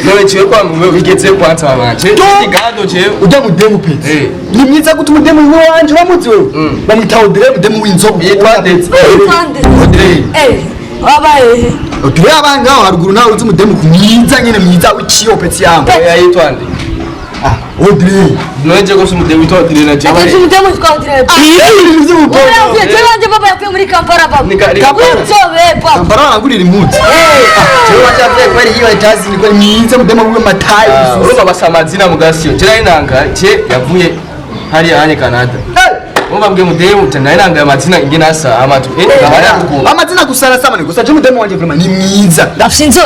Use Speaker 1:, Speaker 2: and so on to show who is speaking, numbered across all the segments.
Speaker 1: None cyo kwa mwe bigeze kwanza babanje. Igado cyo
Speaker 2: ujya mu demu pete. Ni mwiza gutuma demu wanje wamutse wewe. Bamwita Odre demu w'inzobe.
Speaker 1: Yitwa Ndetse. Odre.
Speaker 3: Wabaye.
Speaker 2: Odre abanga haruguru nawe uzi mu demu mwiza nyene mwiza w'iciyo pete yangu.
Speaker 1: Yitwa Nde.
Speaker 2: Odre.
Speaker 1: Noje ko sumude witwa Odre na cyaba.
Speaker 3: Ati sumude witwa Odre. Wewe baba yakuye muri Kampala baba.
Speaker 2: Kampala angurira impunzi. Cyo wacyavuye kwari hiyo itazi ni ko mwiza mudema bwe matayi.
Speaker 1: Urumva basamazina mugasiyo. Kira inanga cye yavuye hari hanye Canada. Umva mbwe mudemu utana inanga ya mazina ingena asa amatu.
Speaker 2: Amazina gusara sama ni gusa cyo mudemu wanje vraiment ni mwiza.
Speaker 3: Dafsinzo.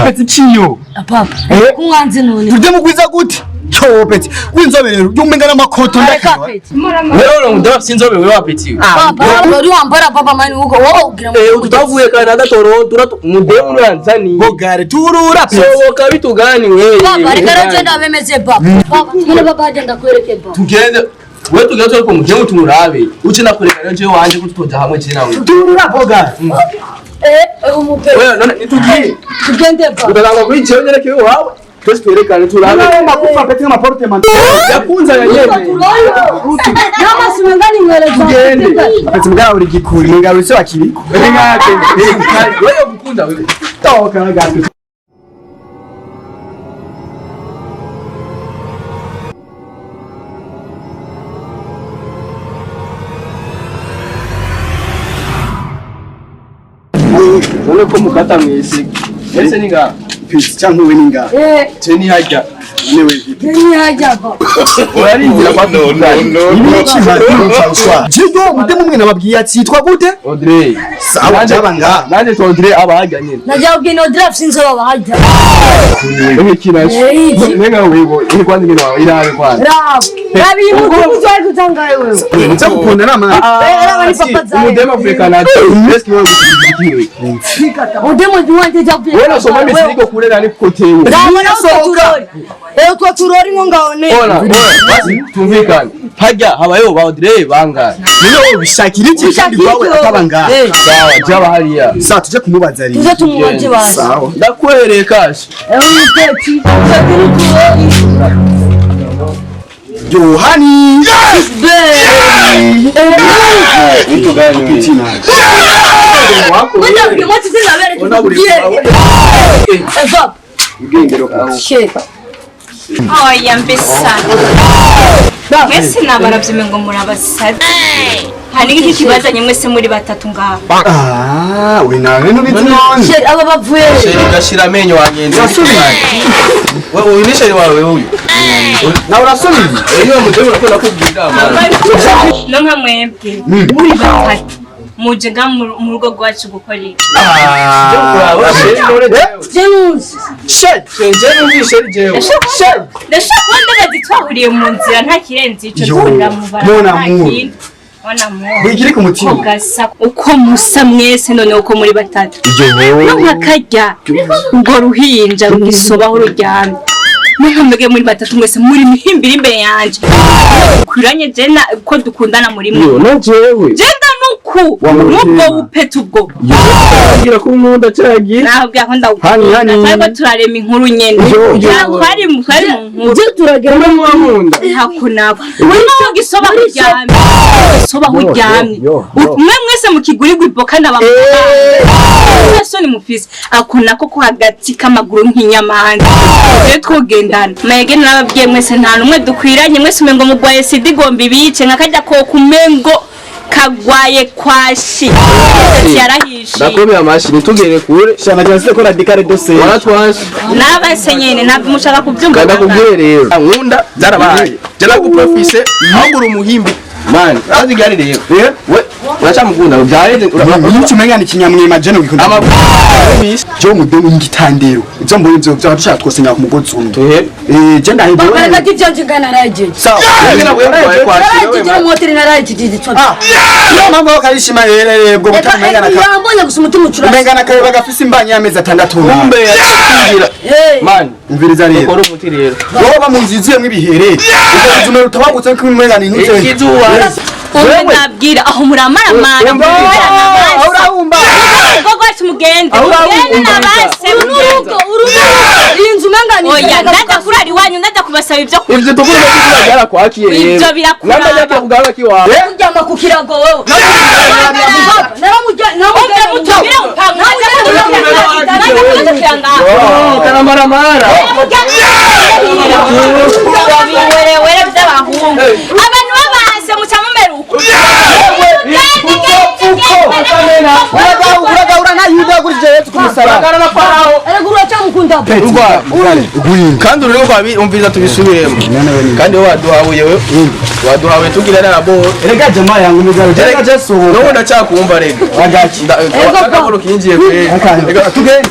Speaker 2: Pete ciyo.
Speaker 3: Papa. Kumwanzi none.
Speaker 2: Mudemu gwiza gute? Chopeti kwinzobe rero yumenga namakoto
Speaker 1: rero ndo sinzobe wewe wapeti
Speaker 3: papa uri wambara papa mani uko wowe ugira
Speaker 1: utavuye Canada Toronto mudemu yanzani
Speaker 2: bogare turura
Speaker 1: peti soboka bitugani wewe
Speaker 3: papa reka genda bemeze papa mwana papa agenda kwereke papa
Speaker 1: tugende wewe tugende ko mudemu tumurabe uce nakureka rero je wanje kutoja hamwe cyinawe
Speaker 2: turura bogare
Speaker 3: umupe
Speaker 1: wewe none nitugiye
Speaker 3: tugende papa
Speaker 1: udalanga kuri cyo nyereke wawe twese twerekane turabe
Speaker 2: makufa pete na porte man
Speaker 1: yakunza yanyene
Speaker 3: nama simengani mwele
Speaker 2: tugende pete mugara uri gikuri mugara uri se wakiriko
Speaker 1: ngake wewe gukunda wewe
Speaker 2: toka ngake
Speaker 1: none ko mukata mwese ese ninga
Speaker 2: pete cyangwa we ninga
Speaker 1: teni hajya
Speaker 2: newe
Speaker 3: ni haja papa
Speaker 1: urarinzira kwa no
Speaker 2: jido mudemu mwe nababwiye ati twa gute
Speaker 1: Odre
Speaker 2: sawa jabanga
Speaker 1: nanje to Odre abahajya nyine
Speaker 3: najya ubwino draft sinzo babahajya
Speaker 1: ehe kinasho nenga webo ni kwanza ngino irabe kwanza
Speaker 3: rabi muko cyari kutangaye wewe
Speaker 2: nza gukunda nama
Speaker 3: ari papa zawe
Speaker 1: umudemo Afrika eski wewe bikiwe
Speaker 3: udemo wanje jabu
Speaker 1: wewe soma misiko kurera ni kotewe
Speaker 3: ramana soka twa turori ngo ngaone
Speaker 1: ona basi tumvikane hajya habayo ba Odre banga
Speaker 2: niyo bishakira iki kandi bawe atabanga
Speaker 1: sawa jaba hariya
Speaker 2: sa tuje kumubaza ari
Speaker 3: tuje tumubaje basi
Speaker 2: sawa
Speaker 1: ndakwereka
Speaker 3: umuteti
Speaker 2: Yohani
Speaker 1: utugani
Speaker 2: kitina
Speaker 3: wako wewe mwati sina bere tugiye eva
Speaker 2: ngengero ka
Speaker 3: sheka
Speaker 4: oya mbesa mwese nabaravye ngo murabasari hari iki kibazanye mwese muri batatu ngaha
Speaker 2: we nawe no bitnone
Speaker 3: sheri aba bavuye
Speaker 1: sheri gashira amenyo wangende wewe unishe wawe uyu
Speaker 2: na urasubira
Speaker 1: iyo mudemo nakona kubwira amana
Speaker 4: no nka mwebwe muri batatu muje nga mu rugo rwacu gukora iki ndashaka wenda bazitwahuriye mu nzira nta kirenze ico tuhurira mu barabara
Speaker 2: bigiri ku mutima
Speaker 4: ugasa uko musa mwese none uko muri batatu no nkakarya ngo ruhinja rugisobaho uryamye mwemege muri batatu mwese muri mihimbira imbere yanje kuranye jena ko dukundana muri mwe
Speaker 1: no jewe
Speaker 4: jenda nuku nubwo upete ubwo
Speaker 1: agira ko nkunda cyagiye
Speaker 4: nabwo aho ndawukunda ariko turarema inkuru nyene twari mu nkuru
Speaker 3: turagera
Speaker 1: mu nkunda
Speaker 4: hakunaba no gisobaho uryamye gisobaho uryamye mwe mwese mukigurirwa iboka ndabamwe soni mufise akuna ko hagati kamaguru nk'inyamahanga twogenda mege nababwiye mwese nta numwe dukwiranye mwese umengo mugwaye sidi gombi bice nkakajya ko kumengo kagwaye kwashi yarahishe
Speaker 1: ndakomeye amashini tugere kure
Speaker 2: shana cyase ko radikare dose
Speaker 1: waratwaje
Speaker 4: nabase nyene ntabwo mushaka kubyumva
Speaker 1: ndakubwire rero nkunda zarabaye jana ku profise ahubura umuhimbi man azi gari rero we uracamukunda byarenze
Speaker 2: urabona umenya ikinyamwema jene wikunda
Speaker 1: amabisi
Speaker 2: cyo mudemu ngitandero izo mbonye byo byashaka twose nya kumugotsi umwe je ndahiye
Speaker 3: baba reka tivyo ngana raje
Speaker 2: sawa
Speaker 1: ngena wewe kwashira
Speaker 3: je moteri na raje tizitwa
Speaker 2: yo mama karishima rere bwo butamenya naka
Speaker 3: yambonye gusa umutima ucura
Speaker 2: umenga nakaye bagafise imbanya amezi 6
Speaker 1: umbe yakingira man
Speaker 2: umviriza rero
Speaker 1: ukora umuti rero
Speaker 2: woba munzizuye mwibihere ubuzima rutabagutse kwimwenga ni ntuze
Speaker 1: ikizuwa
Speaker 4: wewe nabwira aho muramara mara
Speaker 2: urahumba
Speaker 4: ubwo gwacu mugende nabase
Speaker 3: urugo inzu unyanganije.
Speaker 4: Oya ndaza kurari wanyu ndaza kubasaba ibyo kurya.
Speaker 5: Ivyo tuvuga ko byara kwakiye rero.
Speaker 4: Ibyo birakura.
Speaker 5: Namba yake kugaba kiwawe.
Speaker 3: Kuryama ku kirago wowe.
Speaker 4: Umbe mutubire upanga.
Speaker 5: Karamaramara.
Speaker 4: Were by'abahungu. Abantu babase mucamumeruko.
Speaker 2: Uragahura na yuda kuri jewe tukumusara.
Speaker 3: Aragura cyamukunda.
Speaker 1: kandi urero umviza tubisubiremo kandi waduhawe tugira nabo
Speaker 2: Erega jamaa yangu mugabo rega jeso.
Speaker 1: no ndacyakumva rega
Speaker 2: Wagachi.
Speaker 1: akaburo kinjiye pe
Speaker 2: Tugende.